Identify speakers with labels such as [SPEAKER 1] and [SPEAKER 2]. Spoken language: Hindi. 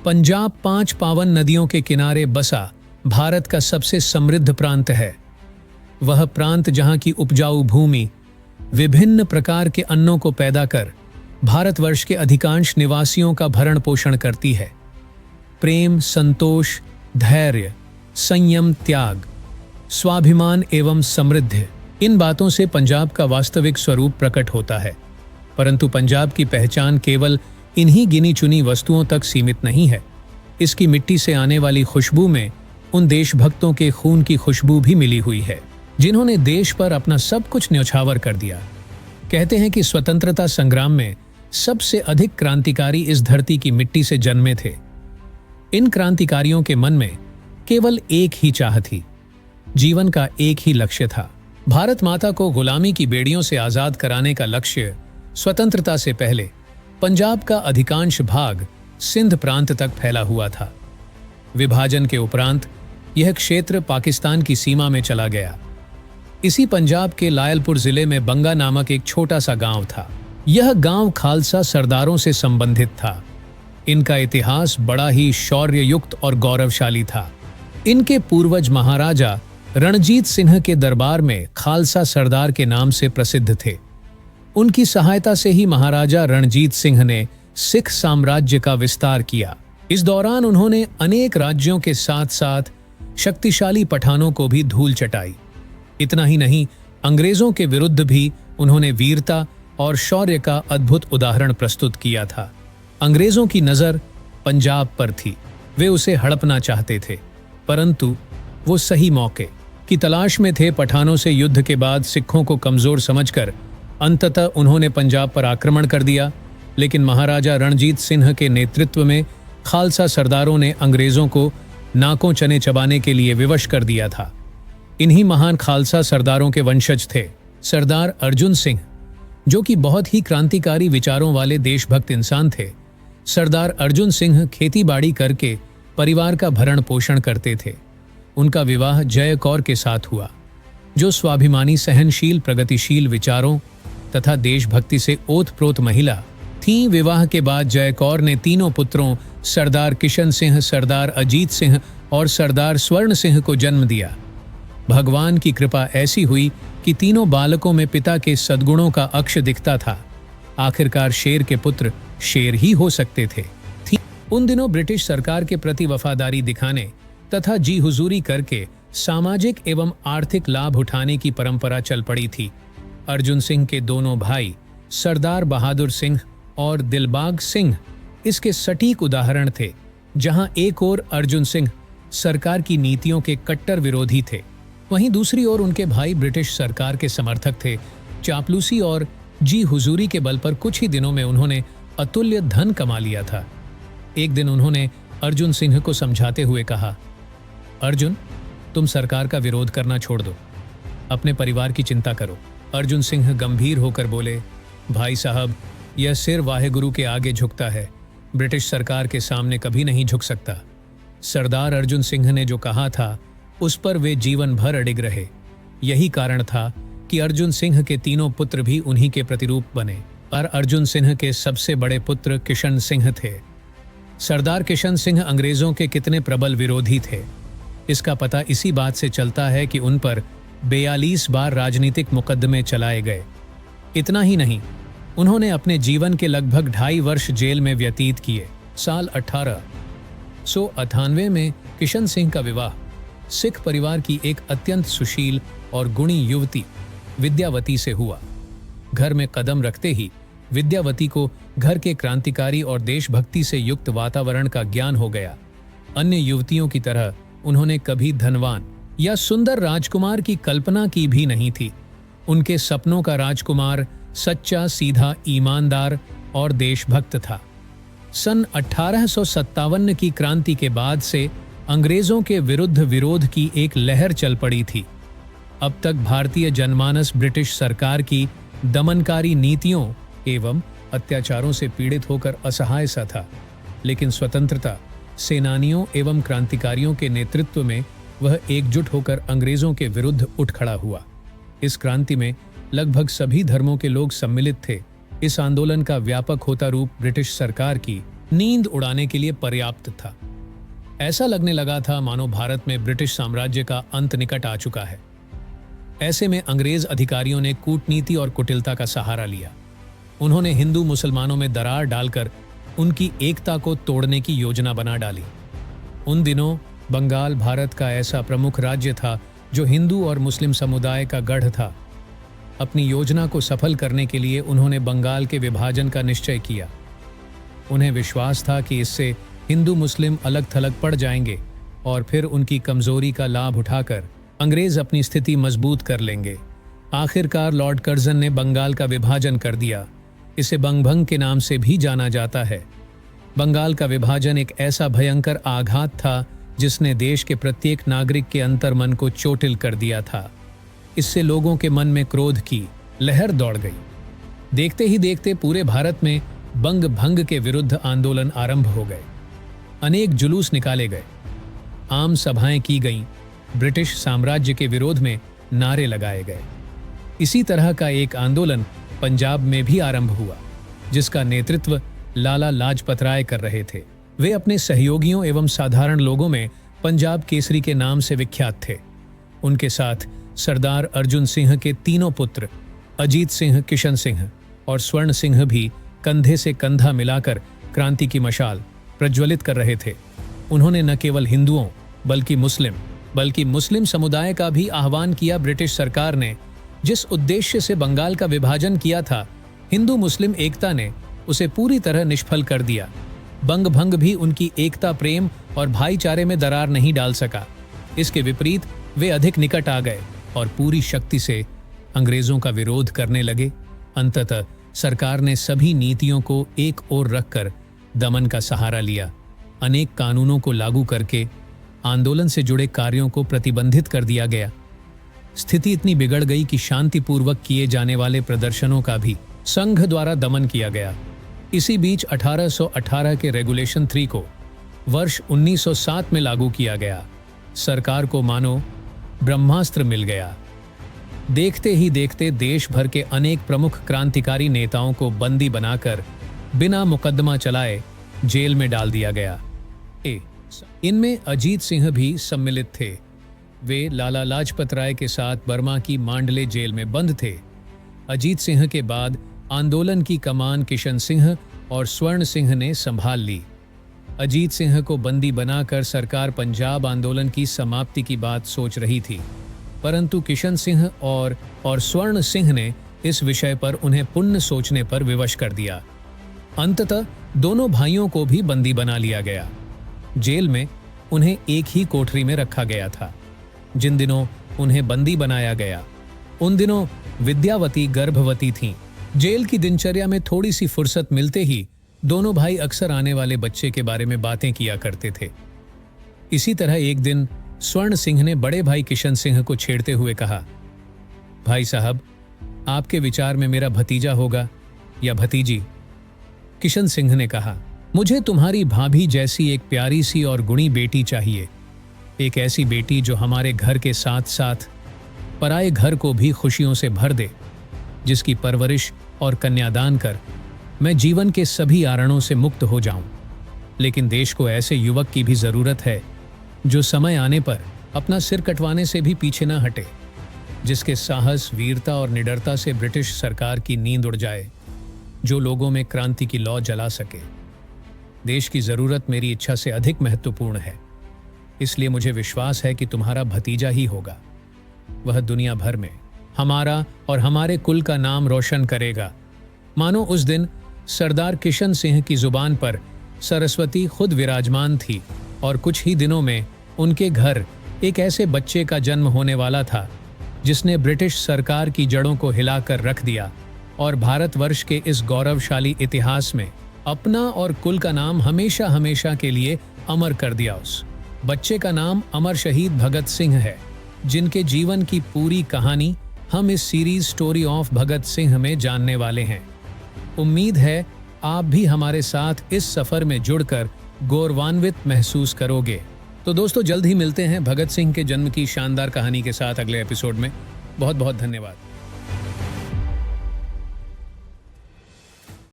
[SPEAKER 1] पंजाब 5 पावन नदियों के किनारे बसा भारत का सबसे समृद्ध प्रांत है। वह प्रांत जहां की उपजाऊ भूमि विभिन्न प्रकार के अन्नों को पैदा कर भारतवर्ष के अधिकांश निवासियों का भरण पोषण करती है। प्रेम, संतोष, धैर्य, संयम, त्याग, स्वाभिमान एवं समृद्धि, इन बातों से पंजाब का वास्तविक स्वरूप प्रकट होता है। परंतु पंजाब की पहचान केवल इन्हीं गिनी चुनी वस्तुओं तक सीमित नहीं है। इसकी मिट्टी से आने वाली खुशबू में उन देशभक्तों के खून की खुशबू भी मिली हुई है, जिन्होंने देश पर अपना सब कुछ न्यौछावर कर दिया। कहते हैं कि स्वतंत्रता संग्राम में सबसे अधिक क्रांतिकारी इस धरती की मिट्टी से जन्मे थे। इन क्रांतिकारियों के मन में केवल एक ही चाह थी, जीवन का एक ही लक्ष्य था। भारत माता को गुलामी की बेड़ियों से आजाद कराने का लक्ष्य। स्वतंत्रता से पहले पंजाब का अधिकांश भाग सिंध प्रांत तक फैला हुआ था। विभाजन के उपरांत यह क्षेत्र पाकिस्तान की सीमा में चला गया। इसी पंजाब के लायलपुर जिले में बंगा नामक एक छोटा सा गांव था। यह गांव खालसा सरदारों से संबंधित था। इनका इतिहास बड़ा ही शौर्ययुक्त और गौरवशाली था। इनके पूर्वज महाराजा रणजीत सिंह के दरबार में खालसा सरदार के नाम से प्रसिद्ध थे। उनकी सहायता से ही महाराजा रणजीत सिंह ने सिख साम्राज्य का विस्तार किया। इस दौरान उन्होंने अनेक राज्यों के साथ साथ शक्तिशाली पठानों को भी धूल चटाई। इतना ही नहीं, अंग्रेजों के विरुद्ध भी उन्होंने वीरता और शौर्य का अद्भुत उदाहरण प्रस्तुत किया था। अंग्रेजों की नजर पंजाब पर थी। वे उसे हड़पना चाहते थे, परंतु वो सही मौके की तलाश में थे। पठानों से युद्ध के बाद सिखों को कमजोर समझकर अंततः उन्होंने पंजाब पर आक्रमण कर दिया। लेकिन महाराजा रणजीत सिंह के नेतृत्व में खालसा सरदारों ने अंग्रेजों को नाकों चने चबाने के लिए विवश कर दिया था। इन्हीं महान खालसा सरदारों के वंशज थे सरदार अर्जुन सिंह, जो कि बहुत ही क्रांतिकारी विचारों वाले देशभक्त इंसान थे। सरदार अर्जुन सिंह खेती बाड़ी करके परिवार का भरण पोषण करते थे। उनका विवाह जय कौर के साथ हुआ, जो स्वाभिमानी, सहनशील, प्रगतिशील विचारों तथा देशभक्ति से ओतप्रोत महिला थीं। विवाह के बाद जय कौर ने तीनों पुत्रों सरदार किशन सिंह, सरदार अजीत सिंह और सरदार स्वर्ण सिंह को जन्म दिया। भगवान की कृपा ऐसी हुई कि तीनों बालकों में पिता के सद्गुणों का अक्ष दिखता था। आखिरकार शेर के पुत्र शेर ही हो सकते थे। उन दिनों ब्रिटिश सरकार के प्रति वफादारी दिखाने तथा जी हुजूरी करके सामाजिक एवं आर्थिक लाभ उठाने की परंपरा चल पड़ी थी। अर्जुन सिंह के दोनों भाई सरदार बहादुर सिंह और दिलबाग सिंह इसके सटीक उदाहरण थे। जहां एक ओर अर्जुन सिंह सरकार की नीतियों के कट्टर विरोधी थे, वहीं दूसरी ओर उनके भाई ब्रिटिश सरकार के समर्थक थे। चापलूसी और जी हुजूरी के बल पर कुछ ही दिनों में उन्होंने अतुल्य धन कमा लिया था। एक दिन उन्होंने अर्जुन सिंह को समझाते हुए कहा, अर्जुन, तुम सरकार का विरोध करना छोड़ दो, अपने परिवार की चिंता करो। अर्जुन सिंह गंभीर होकर बोले, भाई साहब, यह सिर वाहेगुरु के आगे झुकता है, ब्रिटिश सरकार के सामने कभी नहीं झुक सकता। सरदार अर्जुन सिंह ने जो कहा था उस पर वे जीवन भर अडिग रहे। यही कारण था कि अर्जुन सिंह के तीनों पुत्र भी उन्हीं के प्रतिरूप बने। और अर्जुन सिंह के सबसे बड़े पुत्र किशन सिंह थे। सरदार किशन सिंह अंग्रेजों के कितने प्रबल विरोधी थे, इसका पता इसी बात से चलता है कि उन पर 42 बार राजनीतिक मुकदमे चलाए गए। इतना ही नहीं, उन्होंने अपने जीवन के लगभग 2.5 वर्ष जेल में व्यतीत किए। साल 1898 में किशन सिंह का विवाह सिख परिवार की एक अत्यंत सुशील और गुणी युवती विद्यावती से हुआ। घर में कदम रखते ही विद्यावती को घर के क्रांतिकारी और देशभक्ति से युक्त वातावरण का ज्ञान हो गया। अन्य युवतियों की तरह उन्होंने कभी धनवान या सुंदर राजकुमार की कल्पना की भी नहीं थी। उनके सपनों का राजकुमार सच्चा, सीधा, ईमानदार और देशभक्त था। सन 1857 की क्रांति के बाद से अंग्रेजों के विरुद्ध विरोध की एक लहर चल पड़ी थी। अब तक भारतीय जनमानस ब्रिटिश सरकार की दमनकारी नीतियों एवं अत्याचारों से पीड़ित होकर असहाय सा था, लेकिन स्वतंत्रता सेनानियों एवं क्रांतिकारियों के नेतृत्व में वह एकजुट होकर अंग्रेजों के विरुद्ध उठ खड़ा हुआ। इस क्रांति में लगभग सभी धर्मों के लोग सम्मिलित थे। इस आंदोलन का व्यापक होता रूप ब्रिटिश सरकार की नींद उड़ाने के लिए पर्याप्त था। ऐसा लगने लगा था मानो भारत में ब्रिटिश साम्राज्य का अंत निकट आ चुका है। ऐसे में अंग्रेज अधिकारियों ने कूटनीति और कुटिलता का सहारा लिया। उन्होंने हिंदू मुसलमानों में दरार डालकर उनकी एकता को तोड़ने की योजना बना डाली। उन दिनों बंगाल भारत का ऐसा प्रमुख राज्य था जो हिंदू और मुस्लिम समुदाय का गढ़ था। अपनी योजना को सफल करने के लिए उन्होंने बंगाल के विभाजन का निश्चय किया। उन्हें विश्वास था कि इससे हिंदू मुस्लिम अलग थलग पड़ जाएंगे और फिर उनकी कमजोरी का लाभ उठाकर अंग्रेज अपनी स्थिति मजबूत कर लेंगे। आखिरकार लॉर्ड कर्जन ने बंगाल का विभाजन कर दिया। इसे बंगभंग के नाम से भी जाना जाता है। बंगाल का विभाजन एक ऐसा भयंकर आघात था जिसने देश के प्रत्येक नागरिक के अंतर्मन को चोटिल कर दिया था। इससे लोगों के मन में क्रोध की लहर दौड़ गई। देखते ही देखते पूरे भारत में बंग भंग के विरुद्ध आंदोलन आरंभ हो गए। अनेक जुलूस निकाले गए, आम सभाएं की गईं, ब्रिटिश साम्राज्य के विरोध में नारे लगाए गए। इसी तरह का एक आंदोलन पंजाब में भी आरंभ हुआ, जिसका नेतृत्व लाला लाजपत राय कर रहे थे। वे अपने सहयोगियों एवं साधारण लोगों में पंजाब केसरी के नाम से विख्यात थे। उनके साथ सरदार अर्जुन सिंह के तीनों पुत्र अजीत सिंह, किशन सिंह और स्वर्ण सिंह भी कंधे से कंधा मिलाकर क्रांति की मशाल प्रज्वलित कर रहे थे। उन्होंने न केवल हिंदुओं बल्कि मुस्लिम समुदाय का भी आह्वान किया। ब्रिटिश सरकार ने जिस उद्देश्य से बंगाल का विभाजन किया था, हिंदू मुस्लिम एकता ने उसे पूरी तरह निष्फल कर दिया। बंग भंग भी उनकी एकता, प्रेम और भाईचारे में दरार नहीं डाल सका। इसके विपरीत वे अधिक निकट आ गए और पूरी शक्ति से अंग्रेजों का विरोध करने लगे। अंततः सरकार ने सभी नीतियों को एक ओर रखकर दमन का सहारा लिया। अनेक कानूनों को लागू करके आंदोलन से जुड़े कार्यों को प्रतिबंधित कर दिया गया। स्थिति इतनी बिगड़ गई कि शांतिपूर्वक किए जाने वाले प्रदर्शनों का भी संघ द्वारा दमन किया गया। इसी बीच 1818 के रेगुलेशन 3 को वर्ष 1907 में लागू किया गया। सरकार को मानो ब्रह्मास्त्र मिल गया। देखते ही देखते देश भर के अनेक प्रमुख क्रांतिकारी नेताओं को बंदी बनाकर बिना मुकदमा चलाए जेल में डाल दिया गया। इनमें अजीत सिंह भी सम्मिलित थे। वे लाला लाजपत राय के साथ बर्मा की मांडले जेल में बंद थे। अजीत सिंह के बाद आंदोलन की कमान किशन सिंह और स्वर्ण सिंह ने संभाल ली। अजीत सिंह को बंदी बनाकर सरकार पंजाब आंदोलन की समाप्ति की बात सोच रही थी, परंतु किशन सिंह और स्वर्ण सिंह ने इस विषय पर उन्हें पुनः सोचने पर विवश कर दिया। अंततः दोनों भाइयों को भी बंदी बना लिया गया। जेल में उन्हें एक ही कोठरी में रखा गया था। जिन दिनों उन्हें बंदी बनाया गया, उन दिनों विद्यावती गर्भवती थीं। जेल की दिनचर्या में थोड़ी सी फुर्सत मिलते ही दोनों भाई अक्सर आने वाले बच्चे के बारे में बातें किया करते थे। इसी तरह एक दिन स्वर्ण सिंह ने बड़े भाई किशन सिंह को छेड़ते हुए कहा, भाई साहब, आपके विचार में मेरा भतीजा होगा या भतीजी? किशन सिंह ने कहा, मुझे तुम्हारी भाभी जैसी एक प्यारी सी और गुणी बेटी चाहिए। एक ऐसी बेटी जो हमारे घर के साथ साथ पराए घर को भी खुशियों से भर दे, जिसकी परवरिश और कन्यादान कर मैं जीवन के सभी आरणों से मुक्त हो जाऊं। लेकिन देश को ऐसे युवक की भी जरूरत है जो समय आने पर अपना सिर कटवाने से भी पीछे न हटे, जिसके साहस, वीरता और निडरता से ब्रिटिश सरकार की नींद उड़ जाए, जो लोगों में क्रांति की लौ जला सके। देश की जरूरत मेरी इच्छा से अधिक महत्वपूर्ण है, इसलिए मुझे विश्वास है कि तुम्हारा भतीजा ही होगा। वह दुनिया भर में हमारा और हमारे कुल का नाम रोशन करेगा। मानो उस दिन सरदार किशन सिंह की जुबान पर सरस्वती खुद विराजमान थी और कुछ ही दिनों में उनके घर एक ऐसे बच्चे का जन्म होने वाला था जिसने ब्रिटिश सरकार की जड़ों को हिलाकर रख दिया और भारतवर्ष के इस गौरवशाली इतिहास में अपना और कुल का नाम हमेशा हमेशा के लिए अमर कर दिया। उस बच्चे का नाम अमर शहीद भगत सिंह है, जिनके जीवन की पूरी कहानी हम इस series story of Bhagat Singh में जानने वाले हैं। उम्मीद है आप भी हमारे साथ इस सफर में जुड़कर गौरवान्वित महसूस करोगे। तो दोस्तों, जल्द ही मिलते हैं भगत सिंह के जन्म की शानदार कहानी के साथ अगले एपिसोड में। बहुत बहुत धन्यवाद।